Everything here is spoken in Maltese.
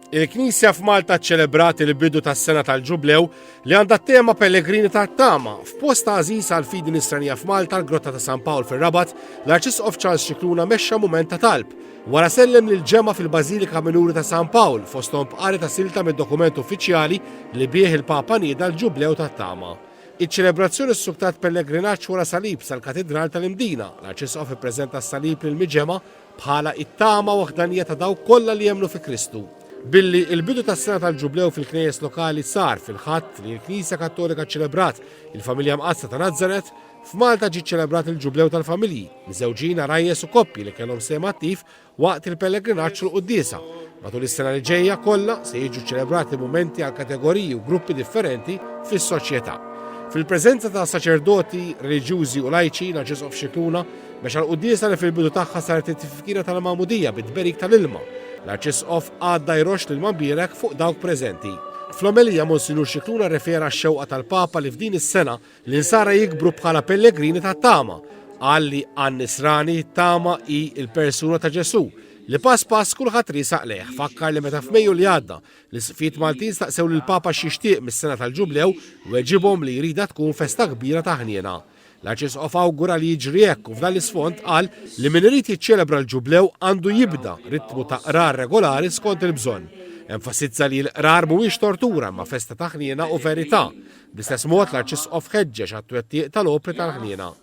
Il-Knisja f'Malta ċċelebrat il-bidu tas-sena tal-Ġublew li għandha tema Pellegrini tat-Tama. F'post għażiż għal fidi nisranija f'Malta l-Grotta ta' San Pawl fir-Rabat, l-Arċisqof Charles Scicluna mexxa mument ta' talb. Wara sellem lil ġemma fil-Bażilika Minuri ta' San Pawl fosthom b'qari ta' silta mid-dokument uffiċjali li bih il-Papa nieda l-Ġublew tat-Tama. Iċ-ċelebrazzjoni ssuktat pellegrinaġġ wara salib sal-Katedral tal-Imdina. L-Arċisqof ippreżenta s-salib lill-miġema bħala it-tama waħdanija ta' dawk kollha li jemmnu fi Kristu. Billi il-bidu tas-sena tal-Ġublew fil-knejjes lokali sar fil-ħatt li l-Knisja Kattolika ċċelebrat il-familja Mqazza ta' Nażaret, f'Malta ġiet ċelebrat il-Ġublew tal-familji, miżewġin rajjes u koppji li kellhom sehem attiv waqt il-pellegrinaġġ l quddiesa. Matul is-sena li ġejja kollha se jiġu ċċelebrati mumenti għal kategoriji u gruppi differenti fis-soċjetà. Fil-preżenza ta' saċerdoti, reliġjużi u lajċi l-Arċisqof Scicluna biex għal-quddiesa li fil-bidu tagħha saret it-tifkira tal-Magħmudija bit-tberik tal-ilma. L-Arċisqof għadda jrox lil Mambierek fuq dawk preżenti. Fl-omelija Monsinjur Scicluna refera x-xewqa tal-Papa li f'din is-sena li nsara jikbru bħala pellegrini tat-Tama. Qal li għan-nisrani t-Tama hi l-persuna ta' Ġesu li pass kulħadd risaq leħ. Fakkar li meta f'Mejju li għadda li sfiet Maltin staqsew lill-Papa x'jixtieq mis-sena tal-Ġublew u weġibhom li jrida tkun festa kbira ta' ħniena. L-Arċisqof awgura li jiġri hekk u f'dan l-isfond qal li min irid jiċċelebra l-Ġublew għandu jibda ritmu ta' qrar regolari skont il-bżonn. Enfasizza li l-qrar mhuwiex tortura ma' festa ta' ħniena u verità. Bl-istess mod l-Arċisqof ħeġġeġ għat-twettiq tal-opri tal-ħniena.